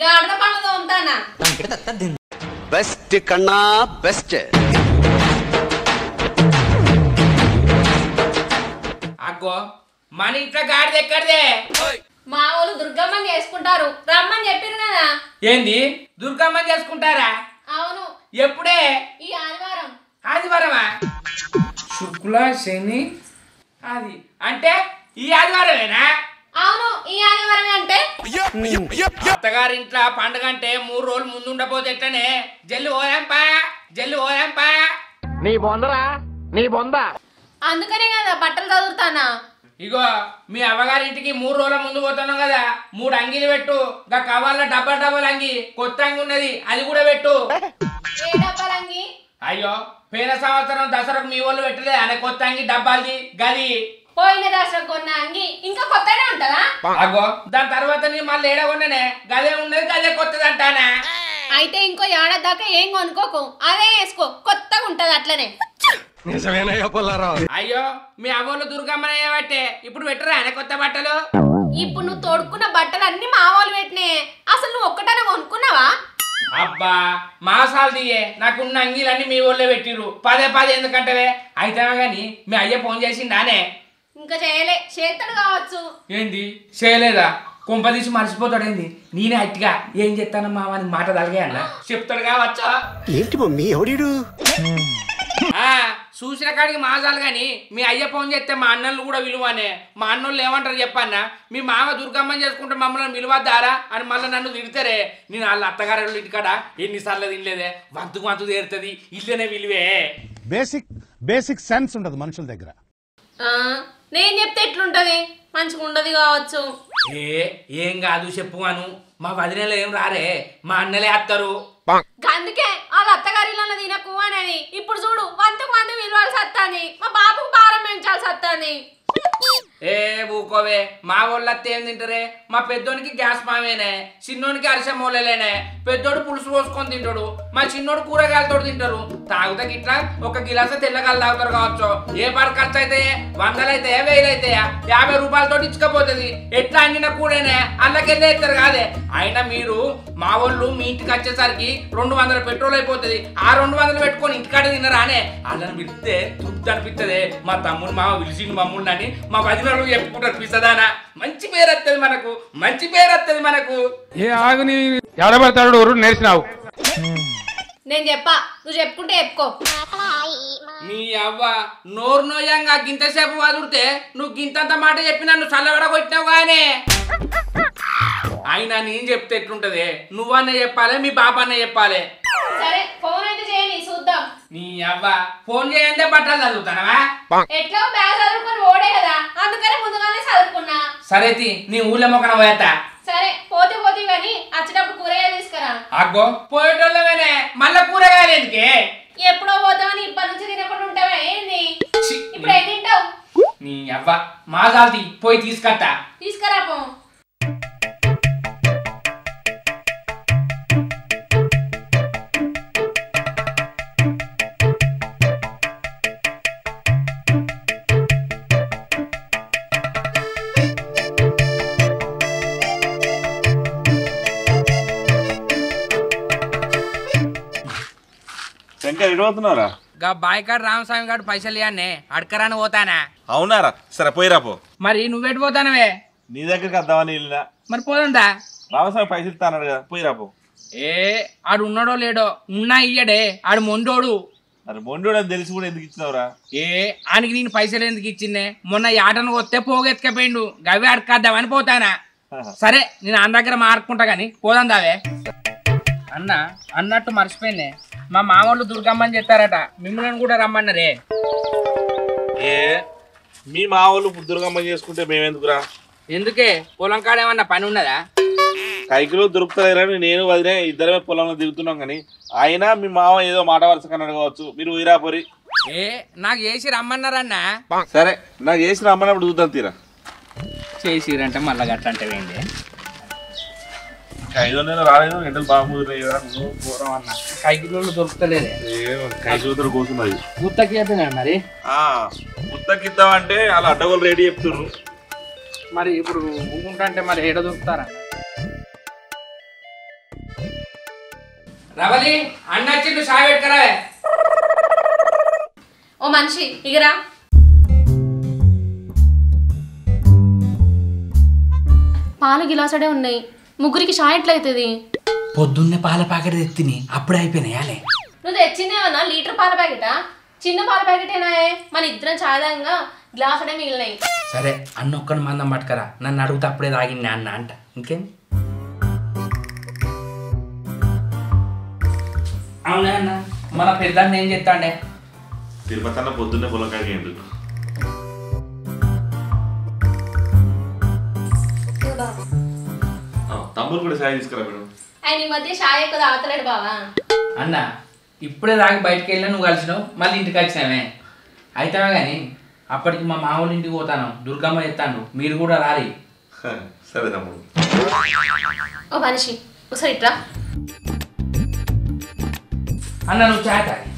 గాడిద పళ్ళు తోముతానా బెస్ట్ కన్నా బెస్ట్. అగ్గో మన ఇంట్లో గాడిద ఎక్కడిదే? మా వాళ్ళు దుర్గమ్మని చేసుకుంటారు రమ్మని చెప్పారు కదా. ఏంది దుర్గమ్మని చేసుకుంటారా? అవును. ఎప్పుడే? ఈ ఆదివారం. ఆదివారమా? శుక్ల శని అది అంటే ఈ ఆదివారమేనా? అవును ఈ ఆదివారమే. అంటే అత్తగారింట్లో పండుగ అంటే 3 రోజులు ముందు ఉండపోతే ఎట్లనే? జల్లి పోయాంపా జల్లి పోయాంపా. నీ బొందరా నీ బొంద. అందుకనే కదా బట్టలు చదువుతానా. ఇగో మీ అవ్వగారింటికి 3 రోజుల ముందు పోతున్నాం కదా, 3 అంగీలు పెట్టు. గా కవర్లో డబ్బల్ అంగి కొత్త అంగి ఉన్నది అది కూడా పెట్టు. ఏ డబ్బాలంగి? అయ్యో పోయిన సంవత్సరం దసరాకు మీ వాళ్ళు పెట్టలేదు అనే కొత్త అంగి డబ్బాలది గది. పోయిన దసరా కొన్న అంగి ఇంకా కొత్తనే ఉంటదా? అగో దాని తర్వాత నీ మళ్ళీ ఏడగొండనే గదే ఉన్నది గదే కొత్తది అంటానా. అయితే ఇంకో ఏడాది దాకా ఏం కొనుక్కోకు, అదే వేసుకో, కొత్తగా ఉంటది అట్లనే. అయ్యో మీ అవ్వలు దుర్గమ్మనే బట్టే ఇప్పుడు పెట్టరా అనే కొత్త బట్టలు. ఇప్పుడు నువ్వు తోడుకున్న బట్టలు అన్ని మా వాళ్ళు పెట్టినే, అసలు నువ్వు ఒక్కటనే కొనుక్కున్నావా? అబ్బా మాసాలు దియే, నాకున్న అంగీలన్నీ మీ ఊళ్ళో పెట్టిర్రు. పదే ఎందుకంటే అయితే గాని మీ అయ్య ఫోన్ చేసిండానే? ఇంకా చేయలే, చేస్తాడు కావచ్చు. ఏంది చేయలేదా? కుంపదీసి మర్చిపోతాడేంది? నేనే అట్టిగా ఏం చెప్తాను మామని మాట తలగే అన్న చెప్తాడు కావచ్చా? ఏంటి మమ్మీ ఎవడీడు? చూసిన కాడికి మాసాలు గాని మీ అయ్య ఫోన్ చేస్తే మా అన్నలు కూడా విలువనే. మా అన్నోళ్ళు ఏమంటారు చెప్పన్నా? మీ మామ దుర్గమ్మని చేసుకుంటే మమ్మల్ని విలువద్దారా అని మళ్ళీ నన్ను తిడతారే. నేను వాళ్ళ అత్తగారు ఇంటికాడ ఎన్నిసార్లు తినలేదే, వంతు తీరుతుంది, ఇల్లునే విలువే. బేసిక్ సెన్స్ ఉండదు మనుషుల దగ్గర. నేను చెప్తే ఎట్లుంటది? మంచిగా ఉండదు కావచ్చు. ఏం కాదు చెప్పువాను. మా వదినలు ఏం రారే, మా అన్నలే వస్తారు. అందుకే వాళ్ళ అత్తగారిలో తినకు అనేది. ఇప్పుడు చూడు వంతకు వంతు విలువాల్సి వస్తుంది, మా బాబుకు భారం పెంచాల్సి వస్తుంది. ఊకోవే, మా వాళ్ళత్తే ఏం తింటారే? మా పెద్దోనికి గ్యాస్ మామేనే, చిన్నోనికి అరిసె మూలలేనే. పెద్దోడు పులుసు పోసుకొని తింటాడు, మా చిన్నోడు కూరగాయలతో తింటారు. తాగుతా ఇట్లా ఒక గిలాస తెల్లగాయలు తాగుతారు కావచ్చు. ఏ పాటు ఖర్చు అయితే 100 అయితే 1000 అయితే 50 రూపాయలతో ఇచ్చుకపోతుంది. ఎట్లా అండిన కూడానే అల్లకెళ్ళి ఇస్తారు కాదే. అయినా మీరు మా వాళ్ళు మీ ఇంటికి వచ్చేసరికి 200 పెట్రోల్ అయిపోతుంది. ఆ 200 పెట్టుకొని ఇంటికాడ తినరానే? వాళ్ళని పిలిస్తే తృప్తి అనిపిస్తుంది. మా తమ్ముడు మామ పిలిచిండు మమ్మల్ని అని మా వదినలు చెప్పుకుంటారు. పిసదానా మంచి పేరు వస్తుంది మనకు, మంచి పేరు వస్తుంది మనకు. ఏ ఆగుని ఎడబడతాడు నేర్చినావు. నేను చెప్పా, నువ్వు చెప్పుకుంటే చెప్పుకో. నీ అవ్వ నోరు నోయంగా గింతసేపు వదుడితే నువ్వు గింతంత మాట చెప్పి నన్ను చల్లబడ కొట్టినావు గానే. అయినా నేను చెప్తే ఎట్లుంటది? నువ్వన్నా చెప్పాలి, మీ బాబన్నా చెప్పాలి. సరే ఫోన్ అయితే చేయని చూద్దాం. నీ అవ్వ ఫోన్ చేయంటే బట్టలు చదువుతానవా? ఎట్లా బ్యాగ్ చదువుకొని ఓడే కదా, అందుకని ముందుగానే చదువుకున్నా. సరే నీ ఊళ్ళో మొక్కన పోయేత. సరే పోతే కానీ వచ్చేటప్పుడు కూరగాయలు తీసుకురా. అగ్గో పోయేటోళ్ళవేనే మళ్ళా కూరగాయలు ఎందుకే? ఎప్పుడో పోతామని ఇప్పటి నుంచి తినకుండా ఉంటావా ఏంది? ఇప్పుడు ఏం తింటావు? నీ అవ్వ మాజాల్తి పోయి తీసుకట్టా. తీసుకురా పో. పోతున్నారా? బాయికాడు రామస్వామి గారు పైసలు ఇవ్వనే అడకరాని పోతానా? అవునారా? సరే పోయిరా పో. మరి నువ్వెటు పోతానవే? నీ దగ్గరికి వద్దామని వెళ్ళినా. మరి పోదా? రామస్వామి పైసలు ఇస్తాడు కదా, పోయిరా పో. ఆడు ఉన్నాడో లేడో, ఉన్నా ఇయ్యడే, ఆడు మొండోడు. మరి మొండోడు అని తెలిసి కూడా ఎందుకు ఇచ్చినావురా? ఆయనకి నేను పైసలు ఎందుకు ఇచ్చిందే? మొన్న యాటను వస్తే పోగెత్తుకపోయిండు, గవి అడకద్దామని పోతానా. సరే నేను అన్న దగ్గర మార్కుంటా గాని పోదాం దావే. అన్నట్టు మర్చిపోయిందే, మా మామూలు దుర్గమ్మని చెప్తారట, మిమ్మల్ని కూడా రమ్మన్నారే. మీ మా వాళ్ళు దుర్గమ్మని చేసుకుంటే మేమెందుకురా? ఎందుకే? పొలం కాడ ఏమన్నా పని ఉన్నదా? కైకిలో దొరుకుతారని నేను వదిలే ఇద్దరమే పొలంలో దిగుతున్నాం కానీ అయినా మీ మామ ఏదో మాట వరుసకన్నాడు కావచ్చు. మీరు ఊరాపోరి. నాకు చేసి రమ్మన్నారన్నా. సరే నాకు చేసి రమ్మన్నప్పుడు చూద్దాం తీరా. చేసిరంటే మళ్ళా గట్ట అంటే ఏంటి? 5 నెలలు రాలేదు, ఎండలు బాగా ముదిరాయి కదా. కైకిలో దొరుకుతలేదే, కైకిలో కూర్చున్నది. గుత్తకి మరి గుత్తకిద్దామంటే వాళ్ళు అడ్డగోలు రేటు చెప్తున్నారు. మరి ఇప్పుడు ఊకుంటా అంటే మరి ఏడ దొరుకుతారా? రవలి అన్న వచ్చిండు చాయ్ పెట్టుకరావే. ఓ మనిషి ఇగరా. పాలు గిలాసడే ఉన్నాయి, ముగ్గురికి చాయ్ ఎట్లయితుంది? పొద్దున్నే పాల ప్యాకెట్ తెత్తిని అప్పుడే అయిపోయినాయాలే. నువ్వు తెచ్చిందేమన్నా లీటర్ పాల ప్యాకెటా? చిన్న పాల ప్యాకెటేనాయే. మన ఇద్దరం చాయ్ తాగంగా గ్లాసడే మిగిలినాయి. సరే అన్న ఒక్కని మందం పట్టుకరా, నన్ను అడుగుతా అప్పుడే తాగింది అన్న అంట. ఇంకేం? అవునా అన్న, మన పెద్దాన్ని ఏం చెప్తాండే? తిరుపతి అన్న పొద్దున్నే పొలకాకి ఎందుకు తమ్ముడు కూడా సాయి తీసుకురా మేడం. ఆయన ఈ మధ్య చాయ్ ఎక్కువ తాగుతలేడు బావా. అన్న ఇప్పుడే తాగి బయటకు వెళ్ళినా నువ్వు కలిసినావు, మళ్ళీ ఇంటికి వచ్చినావే. అయితేవా కానీ అప్పటికి మా మామూలు ఇంటికి పోతాను, దుర్గమ్మ చెప్తాను, మీరు కూడా రారి. సరే తమ్ముడు. ఓ మనిషి ఒకసారి ఇట్రా. అన్న నువ్వు చాయ్ తాగి.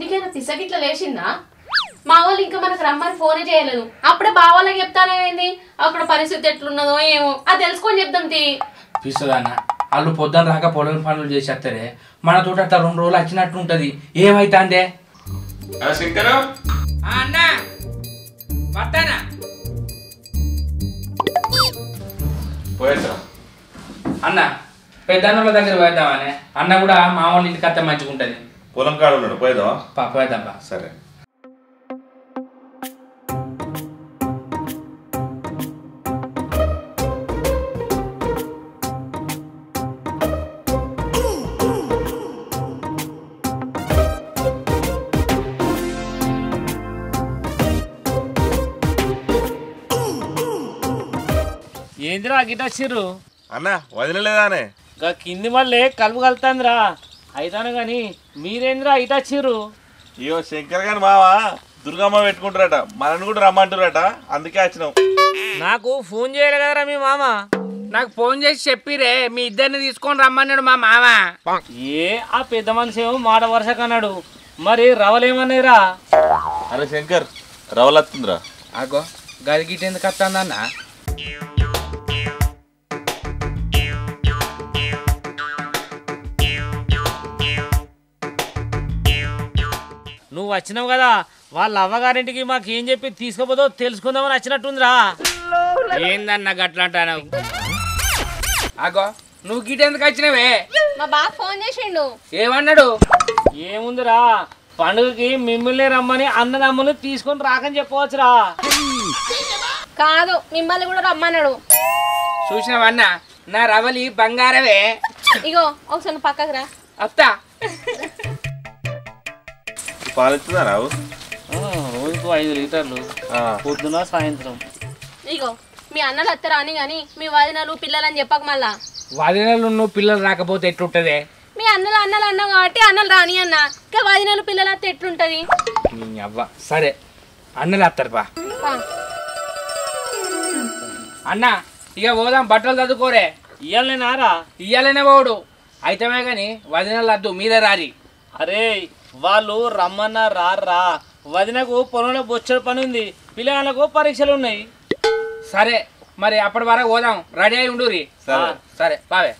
నీకేనా పిసగిట్లా లేచిందా? మా వాళ్ళు ఇంకా మనకు రమ్మని ఫోనే చేయలేదు. అప్పుడే బావాళ్ళకి చెప్తానేమైంది, అక్కడ పరిస్థితి ఎట్లున్నదో ఏమో అది తెలుసుకొని చెప్తాం. పిస్తుందన్న, వాళ్ళు పొద్దున రాక పొలం పనులు చేసేస్తారే, మన తోట అట్లా 2 రోజులు వచ్చినట్టు ఉంటది. ఏమైతుందే శంకర్ అన్న వస్తానా? పోయేసా అన్న పెద్దన్నోళ్ళ దగ్గర పోయేద్దామనే. అన్న కూడా మామూలు ఇంటికి అత్తే మంచిగా ఉంటుంది. పొలం కాడ ఉన్నాడు, పోయేదామా? పోయేద్దాంపా. సరే. ఏందిరా గిట వచ్చిర్రు? అన్న వదిలేదానే గా కింది మళ్ళీ కలుపు కలుతాందిరా. అయితాను గాని మీరేంద్రా ఇట వచ్చిర్రు? అయ్యో శంకర్ గాని మావా దుర్గమ్మ పెట్టుకుంటారట, మనని కూడా రమ్మంటారట, అందుకే వచ్చినాం. నాకు ఫోన్ చేయలే కదరా మీ మామ. నాకు ఫోన్ చేసి చెప్పిరే మీ ఇద్దరిని తీసుకొని రమ్మన్నాడు మా మామ. ఏ ఆ పెద్ద మనిషి ఏమో మాట వరుసకన్నాడు, మరి రవలేమన్నాయిరా? అరే శంకర్ రవలత్తుందిరా. అగో గది గిట్ ఎందుకు వస్తుందన్న? నువ్వు వచ్చినావు కదా, వాళ్ళ అవ్వగారింటికి మాకేం చెప్పి తీసుకుపోదో తెలుసుకుందామని వచ్చినట్టుందిరా. ఏందన్న గట్లా అంటావు? అగో నువ్వు గిట్ ఎందుకు వచ్చినవే? మా బాబు ఫోన్ చేసిండు. ఏమన్నాడు? ఏముందిరా, పండుగకి మిమ్మల్ని రమ్మని అన్నదమ్ములు తీసుకొని రాకని చెప్పవచ్చురా. కాదు మిమ్మల్ని కూడా రమ్మన్నాడు. చూసినావన్న నా రవలి బంగారవే. ఇగో ఒకసారి పక్కకు రా. అత్తా పాలిస్తుందా రావు? రోజుకు 5 లీటర్లు, పొద్దున సాయంత్రం. ఇగో మీ అన్నలు అత్తరా అని గాని మీ వదినలు పిల్లలని చెప్పక మళ్ళా. వదినలు నువ్వు పిల్లలు రాకపోతే ఎట్లుంటదే? మీ అన్నలు అన్నావు కాబట్టి అన్నలు రాని అన్న, ఇంకా వదినలు పిల్లలు అత్త ఎట్లుంటది? అవ్వ సరే అన్నలు వస్తారు బా. అన్న ఇక పోదాం, బట్టలు చదువుకోరే. ఇయ్యాలనేనారా? ఇయ్యాలనే పోడు. అయితమే కానీ వదినలు వద్దు, మీరే రారి. అరే వాళ్ళు రమ్మన్నా రారా. వదినకు పొలంలో బొచ్చడు పని ఉంది, పిల్లలకు పరీక్షలు ఉన్నాయి. సరే మరి అప్పటి వరకు పోదాం, రెడీ అయి ఉండురి. సరే బావే.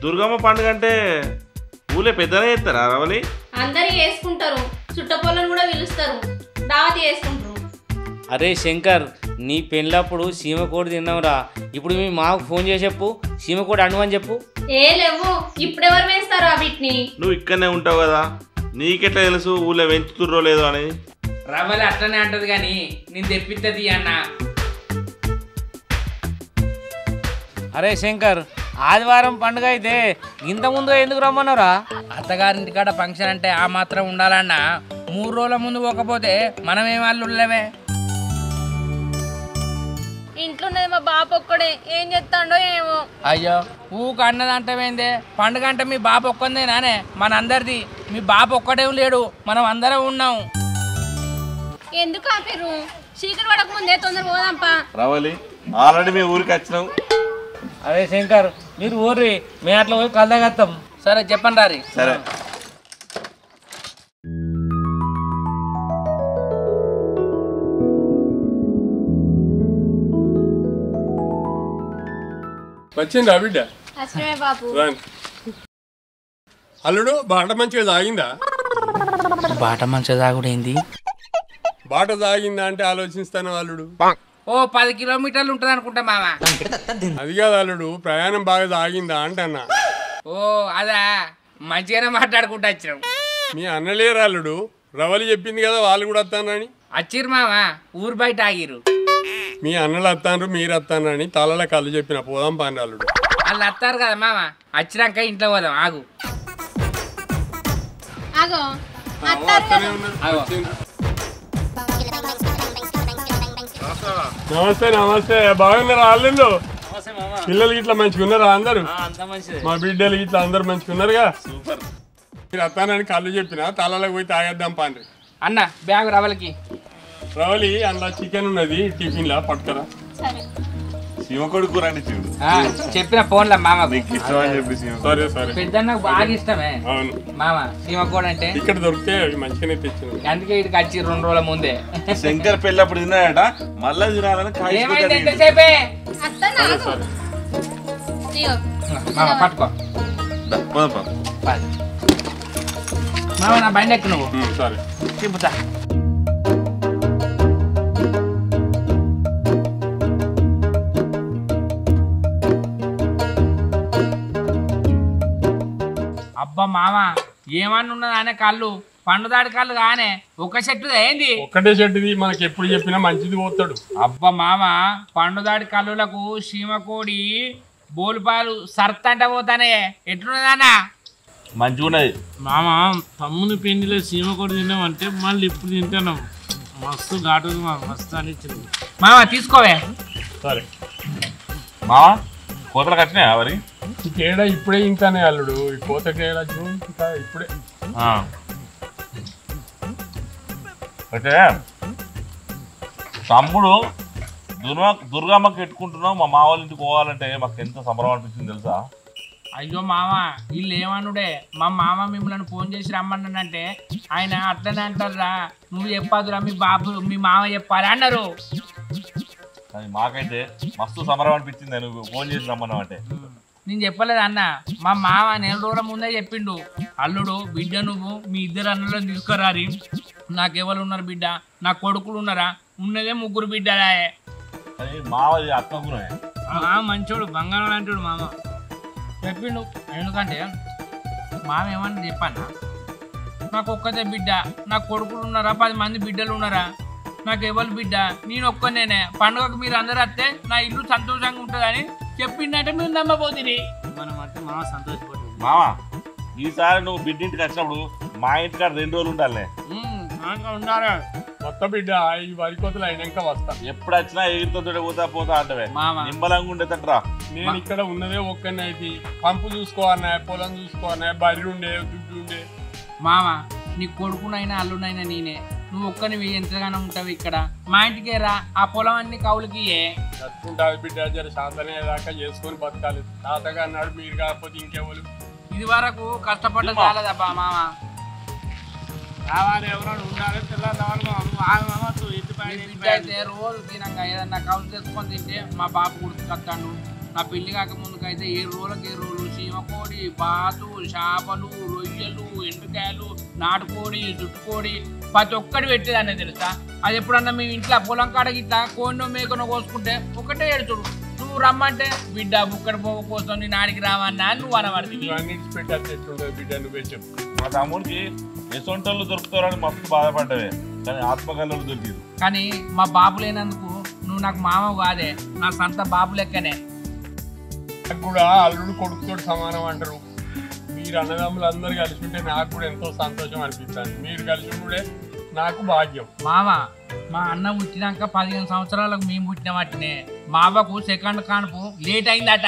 దుర్గమ్మ పండుగ అంటే ఊళ్ళో పెద్దనే చేస్తారా రవలి? అందరు వేసుకుంటారు, చుట్టపొలను కూడా పిలుస్తారు, దావతి వేసుకుంటారు. అరే శంకర్, నీ పెళ్ళప్పుడు సీమకోడి తిన్నావురా. ఇప్పుడు మీ మాకు ఫోన్ చేసి చెప్పు, సీమకోడి అండు అని చెప్పు. ఏ లేవు, ఇప్పుడెవరు వేస్తారు వీటిని? నువ్వు ఇక్కడనే ఉంటావు కదా, నీకెట్లా తెలుసు ఊళ్ళో పెంచుతుర్రో లేదో అని? రవ్వలు అట్లనే అంటది కానీ నేను తెప్పిస్తుంది అన్న. అరే శంకర్, ఆదివారం పండుగ అయితే ఇంత ముందు ఎందుకు రమ్మన్నారా? అత్తగారింటికాడ ఫంక్షన్ అంటే ఆ మాత్రం ఉండాలన్నా. 3 రోజుల ముందు పోకపోతే మనమేం వాళ్ళు ఉండలేమే. ఇంట్లో ఉన్నది మా బాపు ఒక్కడే, ఏం చేస్తాడో ఏమో. అయ్యో ఊక అన్నదంటమేందే? పండుగ అంటే మీ బాపు ఒక్కందేనానే? మనందరిది. మీ బాపు ఒక్కడే లేడు, మనం అందరం ఉన్నాం. ఎందుకు ఆపిర్రు? చీకటి పడక ముందే తొందర పోదాంపా. రావాలి, ఆల్రెడీ మేము ఊరికి వచ్చినాం. అరే శంకర్, మీరు ఊర్రి, మేము అట్లా పోయి కలదాగత్తాం. సరే చెప్పండి రారి. సరే వచ్చిందా బిడ్డ? అసలే బాపు. అల్లుడు బాట మంచిగా తాగిందా? బాట మంచిగా తాగుడేంది? బాట తాగిందా అంటే ఆలోచిస్తాను అల్లుడు. ఓ 10 కిలోమీటర్లు ఉంటుంది అనుకుంటా మామ. అది కాదు అల్లుడు, ప్రయాణం బాగా తాగిందా అంటన్నా. ఓ అదా, మంచిగానే మాట్లాడుకుంటూ వచ్చినాం. మీ అన్నలేరు అల్లుడు, రవలి చెప్పింది కదా వాళ్ళు కూడా వస్తానని. వచ్చిర్రు మామ, ఊరు బయట ఆగిరు. మీ అన్నలు వస్తాను మీరు వస్తానని తలలో కళ్ళు చెప్పిన పోదాం పాండి అల్లుడు. వాళ్ళు వస్తారు కదా మామ, వచ్చినాక ఇంట్లో పోదాం. ఆగు ఆగో వస్తూనే ఉన్నారు. వచ్చిండ్రు. నమస్తే నమస్తే, బాగున్నారా అల్లుళ్ళు? పిల్లలు ఇట్లా మంచిగా ఉన్నారా అందరు? మా బిడ్డలు ఇట్లా అందరు మంచిగా ఉన్నారుగా? సూపర్. మీరు వస్తానని కళ్ళు చెప్పిన తలలో పోయి తాగేద్దాం పాండి. అన్న బ్యాగ్ రవలకి. రవలి అందులో చికెన్ ఉన్నది, టిఫిన్ లా పట్టుకరా. శివకొడు కూర అని చూడు. చెప్పిన ఫోన్లో మామ ఇష్టం అని చెప్పి సరే సరే. పెద్దన్నకు బాగా ఇష్టమే అవును మామ సీమకోడ అంటే. ఇక్కడ దొరికితే అవి మంచిగానే తెచ్చింది. అందుకే ఇక్కడికి వచ్చి 2 రోజుల ముందే. శంకర్ పెళ్ళప్పుడు తిన్నాడట, మళ్ళా తినాలని ఏమైంది ఎంతసేపే? మామ పట్టుకో మామ, నా బండి ఎక్కు నువ్వు. సరే తిప్పుతా. అబ్బా మామ, ఏమన్నా ఉన్నది అనే కళ్ళు, పండుదాడి కళ్ళు కానే ఒక చెట్టు ఏంది? ఒక్కటే చెట్టుది, మనకి ఎప్పుడు చెప్పినా మంచిది పోతాడు. అబ్బా మామ, పండుదాడి కళ్ళులకు సీమకోడి బోలుపాలు సర్త్ అంటే పోతానే. ఎట్లున్నదన్నా? మంచిగా ఉన్నది మామ. తమ్ముని పిండిలో సీమకోడి తిన్నామంటే మళ్ళీ ఇప్పుడు తింటున్నాం. మస్తు ఘాటు, మస్తు అనిచ్చింది. మామ తీసుకోవే. సరే మావా, కోతలకు వచ్చినాయా మరి? ఈ తేడా ఇప్పుడే ఇంకానే అల్లుడు, ఈ కోత తేడా ఇంకా ఇప్పుడే. అయితే తమ్ముడు దుర్గమ్మకి పెట్టుకుంటున్నావు, మా వాళ్ళ ఇంటికి పోవాలంటే మాకు ఎంత సంబరం అనిపించింది తెలుసా? అయ్యో మామ, వీళ్ళు ఏమనుడే, మా మామ మిమ్మల్ని ఫోన్ చేసి రమ్మన్నానంటే ఆయన అట్లనే అంటారా, నువ్వు చెప్పాదురా మీ బాబు మీ మామ చెప్పాలి అన్నారు. కానీ మాకైతే మస్తు సంబరం అనిపించింది నువ్వు ఫోన్ చేసి రమ్మన్నావు అంటే. నేను చెప్పలేదు అన్న, మా మామ 4 రోజుల ముందే చెప్పిండు, అల్లుడు బిడ్డ నువ్వు మీ 2 అన్నలను తీసుకురారి. నాకెవరు ఉన్నారు బిడ్డ? నా కొడుకులు ఉన్నారా? ఉన్నదే 3 బిడ్డలే. కానీ మావది అత్తగునే మంచోడు, బంగారం లాంటివాడు మామ చెప్పిండు. ఎందుకంటే మామ ఏమన్నా చెప్పన్నా, నాకు ఒక్కదే బిడ్డ, నా కొడుకులు ఉన్నారా? 10 మంది బిడ్డలు ఉన్నారా? నాకు ఎవరు బిడ్డ? నేను ఒక్కనేనే. పండుగకు మీరు అందరు వస్తే నా ఇల్లు సంతోషంగా ఉంటుందని చెప్పిందంటే మీరు నమ్మబోతుంది. మనం అంటే మామ సంతోషపడుతుంది. మావా, ఈసారి నువ్వు బిడ్డింటికి వచ్చినప్పుడు మా ఇంటికాడ 2 రోజులు ఉండాలి. ఉండాలి. కొత్త బిడ్డ ఈ వరి కోతలు అయినాక వస్తా. ఎప్పుడు వచ్చినా ఎగిరితో పోతా అంటవే, మామ నిమ్మలంగా ఉండేటట్రా. నేను ఇక్కడ ఉన్నదే ఒక్కనే అయితే, పంపు చూసుకోవాలన్నా, పొలం చూసుకోవాలన్నా, బర్రె ఉండే, దుడ్డు ఉండే. మామ, నీ కొడుకునైనా అల్లునైనా నేనే. నువ్వు ఒక్కనివి ఎంతగానో ఉంటావు ఇక్కడ. మా ఇంటికే రా, ఆ పొలం అన్ని కౌలుకి కట్టుకుంటాది బిడ్డ, జర శాంతనేదాకా చేసుకొని బతకాలి. తాతగా అన్నాడు, మీరు కాకపోతే ఇంకెవరు? ఇది వరకు కష్టపడ్డ చాలదబ్బా మామ. రావాలి, ఎవరైనా ఉండాలి, అయితే రోజు తినంగా ఏదన్నా కౌలు తెచ్చుకొని తింటే మా బాబు గుర్తుకొస్తాడు. నా పెళ్లి కాక ముందుకైతే 7 రోజులకి 7 రోజులు సీమకోడి, బాతు, చేపలు, రొయ్యలు, ఎండుకాయలు, నాటుకోడి, జుట్టుకోడి ప్రతి ఒక్కటి పెట్టేదాన్ని తెలుసా. అది ఎప్పుడన్నా మీ ఇంట్లో పొలం కాడకి ఇట్లా కోడినో మేకనో కోసుకుంటే ఒకటే ఎడుతుడు. నువ్వు రమ్మంటే బిడ్డ బుక్కడి పోవ కోసం నేను ఆడికి రావన్నా నువ్వు అనబడుతుంది. అన్నిటి పెట్టేది బిడ్డ, నువ్వే చెప్పు. మా తమ్ముడికి ఎసొంటోళ్ళు దొరుకుతారని మస్తు బాధపడ్డవే కానీ ఆత్మకల్లో దొరికింది. కానీ మా బాబు లేనందుకు నువ్వు నాకు మామ కాదే, నా సొంత బాబు లెక్కనే. నాకు కూడా అల్లుడు కొడుకుతో సమానం అంటారు. మీరు అన్నదమ్ములు అందరు కలిసి ఉంటే నాకు కూడా ఎంతో సంతోషం అనిపిస్తుంది. మీరు కలిసి ఉండే నాకు భాగ్యం. మామ మా అన్న పుట్టినాక 15 సంవత్సరాలకు మేము పుట్టిన వాటినే మా అవ్వకు సెకండ్ కానుపు లేట్ అయిందట.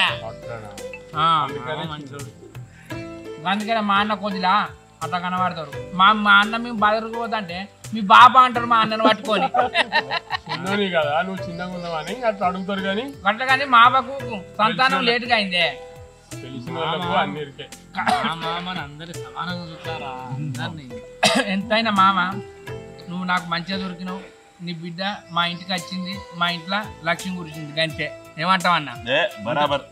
అందుకనే మా అన్న కొద్దిలా అట్లా కనబడతారు. మా అన్న మేము బదరుకుపోతుంటే మీ బాబా అంటారు మా అన్నను పట్టుకొని. చిన్నోని కదా నువ్వు చిన్నగా ఉన్నావని అట్లా అడుగుతారు. కానీ అట్లా కానీ మా అవ్వకు సంతానం లేటుగా అయిందే. తెలిసిన వాళ్ళకు అన్నిరికే ఎంతైనా మామ నువ్వు నాకు మంచిగా దొరికినావు. నీ బిడ్డ మా ఇంటికి వచ్చింది, మా ఇంట్లో లక్ష్యం గురించింది. గంటే ఏమంటావు అన్న? బరాబర్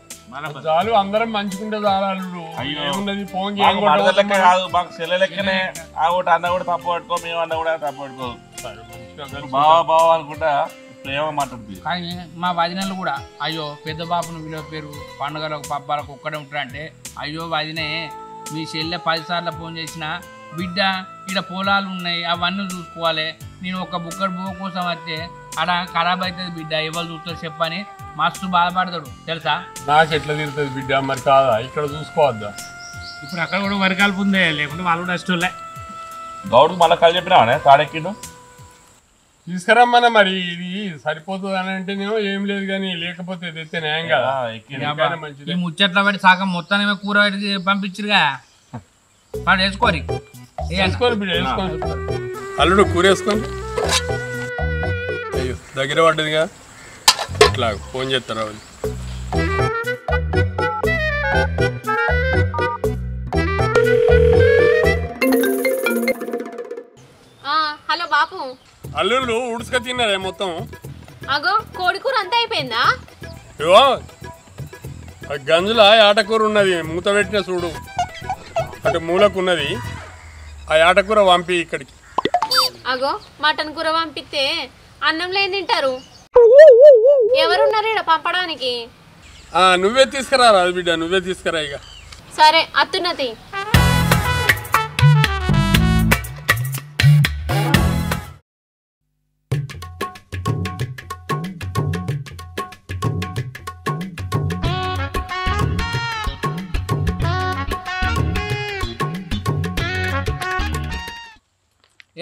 చాలు, అందరం మంచుకుంటే చాలు. అల్లుడు ఏమున్నది ఫోన్ కాదు మాకు సెల్ల లెక్కనే. ఆ ఒకటి అన్న కూడా తప్పు పట్టుకో, మేము అన్న కూడా తప్పు పట్టుకో. బావా బావా అనుకుంటా ప్రేమ మాట్లాడుతుంది. కానీ మా వదినలు కూడా అయ్యో పెద్ద బాబును విలువ పేరు పండుగలకు పబ్బాలకు ఒక్కడే ఉంటారంటే అయ్యో వదినే మీ చెల్లె 10 సార్లు ఫోన్ చేసినా బిడ్డ ఇక్కడ పొలాలు ఉన్నాయి అవన్నీ చూసుకోవాలి, నేను ఒక బుక్కడు బువ్వ కోసం వస్తే అక్కడ ఖరాబ్ అవుతుంది బిడ్డ, ఎవరు చూస్తారు చెప్పని మస్తు బాధపడతాడు తెలుసా. నాకు ఎట్లా తిరుగుతుంది బిడ్డ మరి కాదా, ఇక్కడ చూసుకోవద్దా? ఇప్పుడు అక్కడ కూడా వరి కలుపు ఉంది, లేకుంటే వాళ్ళు కూడా అష్టోళ్ళే. గౌడ్కి మళ్ళీ కళ్ళు చెప్పినావా తాడెక్కిండు తీసుకురమ్మన్నా. మరి ఇది సరిపోతుంది అని అంటేనేమో ఏం లేదు, కానీ లేకపోతే తెస్తే న్యాయం కదా. ఈ ముచ్చట్ల పెట్టి సగం మొత్తాన్ని కూర పెట్టి పంపించురుగా వాడు వేసుకోరి. వేసుకొని బిడ్డ వేసుకొని అల్లుడు కూర వేసుకొని. అయ్యో దగ్గర పడ్డదిగా, ఇట్లా ఫోన్ చేస్తారా వాళ్ళు? హలో బాపు. అల్లుళ్ళు ఉడుసుక తిన్నదే మొత్తం. అగో కోడి కూర అంతా అయిపోయిందా? ఇవో గంజుల ఆటకూర ఉన్నది, మూత పెట్టిన చూడు అటు మూలకు ఉన్నది. ఆ ఆటకూర పంపి ఇక్కడికి. అగో మటన్ కూర పంపిస్తే అన్నంలో ఏం తింటారు? ఎవరున్నారు ఇక్కడ పంపడానికి? నువ్వే తీసుకురా రాదు బిడ్డ, నువ్వే తీసుకురా ఇక. సరే అత్తున్నతి.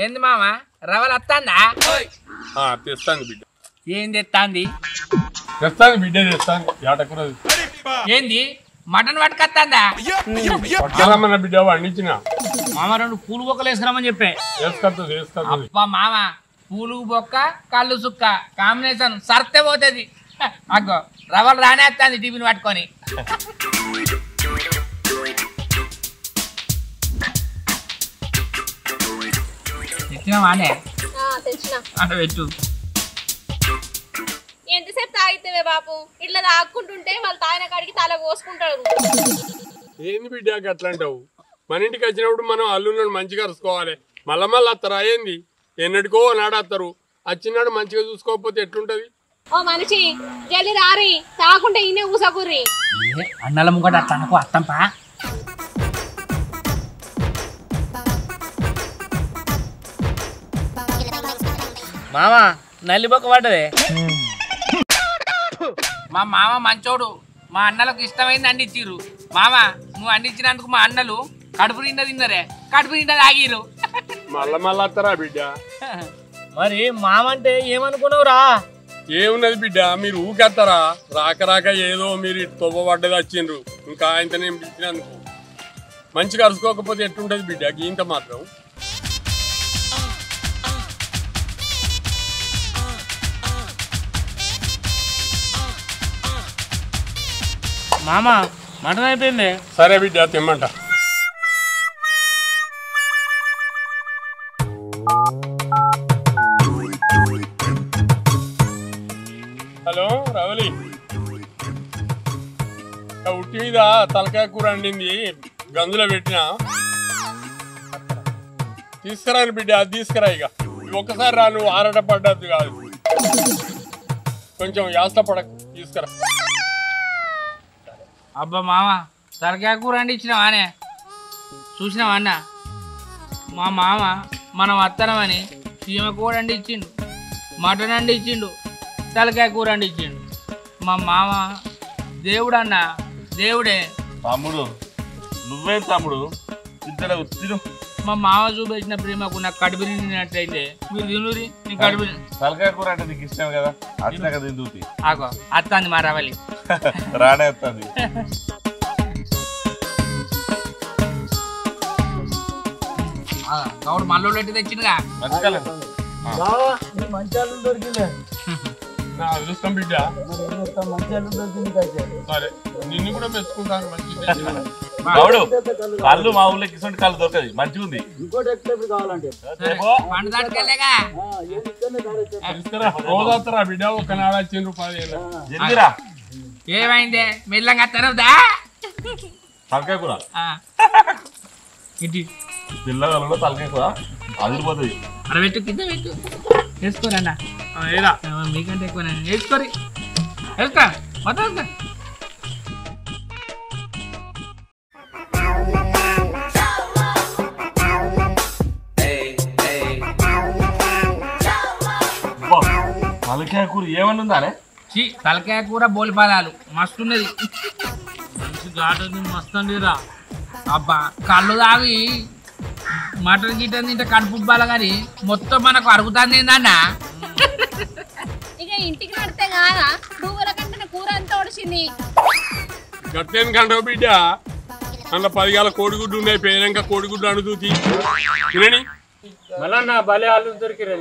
ఏంది మామ రవలు వస్తాందా? తెస్తాను బిడ్డ. ఏం తెస్తాంది? తెస్తాను బిడ్డ తెస్తాను. ఆటకూర ఏంది మటన్ పట్టుకొస్తాందా? పట్టుకెళ్ళమన్న బిడ్డ వండించిన. మామ 2 పూలు బొక్కలు వేసుకురామని చెప్పే. వేసుకొస్తుంది వేసుకొస్తుంది. అబ్బా మామ పూలు బొక్క కళ్ళు సుక్క కాంబినేషన్ సర్తే పోతుంది. అగ్గో రవలు రానేస్తుంది టిఫిన్ పట్టుకొని. తెచ్చినావానే? అంటే పెట్టు. ఎంతసేపు తాగితేవే బాపు? ఇట్లా తాగుకుంటుంటే వాళ్ళు తాగిన కాడికి తల కోసుకుంటాడు. ఏంది బిడ్డ అట్లా అంటావు? మన ఇంటికి వచ్చినప్పుడు మనం అల్లుళ్ళని మంచిగా అరుచుకోవాలి. మళ్ళా మళ్ళీ వస్తారా ఏంది? ఎన్నటికో నాడేస్తారు. వచ్చినాడు మంచిగా చూసుకోకపోతే ఎట్లుంటది? ఓ మనిషి జల్లి రారి, తాగుకుంటే ఈయనే ఊసకుర్రి. అన్నల ముంగట అట్లా అనుకో అత్తంపా. మామ నల్లి బొక్క పడ్డదే. మా మామ మంచోడు, మా అన్నలకు ఇష్టమైంది అందించిర్రు. మామ నువ్వు అందించినందుకు మా అన్నలు కడుపు నిండా తిన్నరే, కడుపు నిండా తాగిరు. మళ్ళా మళ్ళీ వస్తారా బిడ్డ? మరి మామ అంటే ఏమనుకున్నావురా? ఏమున్నది బిడ్డ, మీరు ఊకెత్తారా? రాక రాక ఏదో మీరు ఇటు తొవ్వబడ్డది వచ్చిండ్రు. ఇంకా ఆయనతో నేను పిలిచినందుకు మంచిగా అరుచుకోకపోతే ఎట్లుంటది బిడ్డ? గీంత మాత్రం మామ మటన్ అయిపోయింది. సరే బిడ్డ తిమ్మంట. హలో రవలి, ఉట్టి మీద తలకాయ కూర వండింది, గంజులో పెట్టినా తీసుకురాను బిడ్డ. అది తీసుకురా ఇక. ఒక్కసారి రా, నువ్వు ఆరాట పడ్డది కాదు, కొంచెం యాస్త పడకు, తీసుకురా. అబ్బా మామ తలకాయ కూర వండిచ్చినావానే? చూసినావా అన్న? మా మామ మనం వత్తనమని చీమ కూర అండి ఇచ్చిండు, మటన్ అండి ఇచ్చిండు, తలకాయ కూర అండి ఇచ్చిండు. మా మామ దేవుడు అన్న, దేవుడే. తమ్ముడు నువ్వేం తమ్ముడు తింటాడు తిను. మా మామ చూపించిన ప్రేమకు నాకు కడుపు నిండినట్టయితే మీరు తినురి. నీ కడుపు తలకాయ కూర అంటే నీకు ఇష్టం కదా, అట్లా తిందుతి. ఆగో అత్తంది మా రవలి రానే వస్తుంది. గౌడు మల్లోళ్ళు ఎట్టి తెచ్చిందిగా. నా అదృష్టం బిడ్డ. సరే నిన్ను కూడా మెచ్చుకుంటాను. మంచి గౌడు కళ్ళు మా ఊళ్ళో కిసంటి కళ్ళు దొరకదు, మంచిగా ఉంది. పండు దాటుకెళ్ళగా రోజురా బిడ్డ, ఒక నాడు 10 రూపాయలు జల్దిరా. ఏమైందే మెల్లంగా తెరవదా? తలకాయ కూర ఇంటి పిల్లగాళ్ళు తలకాయ కూర అదిరిపోతుంది. అర పెట్టు, కింద పెట్టు, వేసుకోరన్నా. మీకంటే ఎక్కువ వేసుకోరి, వేసుకో మొత్తం వేసుకో. తలకాయ కూర ఏమన్నా ఉందానే? తలకాయ కూర బోలిపాదాలు మస్తున్నది. మంచి ఘాటు మస్తుందిరా. అబ్బా కళ్ళు తాగి మటన్ గిటన్ తింటే కడుపు బాల కానీ మొత్తం మనకు అరుగుతుంది ఏందన్నా. ఇక ఇంటికి నడితే కాదా, పువ్వుల కంటే కూర అంతా ఒడిచింది. గట్టేం కంటావు బిడ్డ, అందులో 10 గాల కోడిగుడ్డు ఉన్నాయి. పేరంక కోడిగుడ్డు అడుగుతూ తినని మళ్ళా భలే అల్లు దొరికిరా.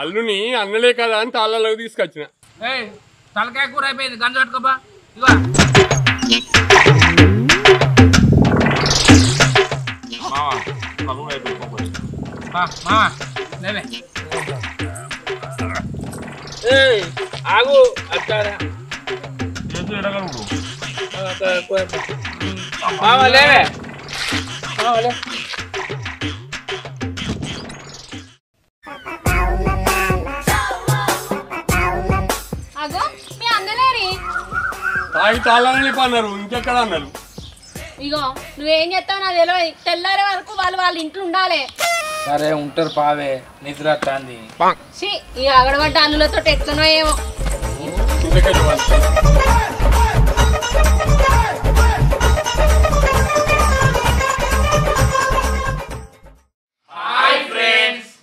అల్లుని అన్నలే కదా అని తాళ్ళలోకి తీసుకొచ్చిన. తలకాయ కూర అయిపోయింది, గంజ పట్టుకోబా. ఇగో లేవే. ఆగు అట్టారా లేవే. అగో మీ అన్నలేరి. తాగి తాళ్ళని అన్నారు, ఇంకెక్కడ అన్నారు. ఇగో నువ్వేం చేస్తావు నాకు తెలియదు. తెల్లారే వరకు వాళ్ళ ఇంట్లో ఉండాలి. సరే ఉంటారు పావే, నిద్ర వస్తుంది. ఈ అగడబడ్డ అన్నులతో ఎట్లనో ఏమో.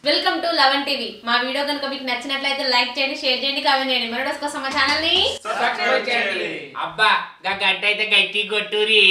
Welcome to Lavan TV. మా వీడియో కనుక మీకు నచ్చినట్లయితే లైక్ చేయండి, షేర్ చేయండి, కామెంట్ చేయండి. మరోడోస్ కోసం మా ఛానల్ ని అబ్బా గంట అయితే గట్టి కొట్టురి.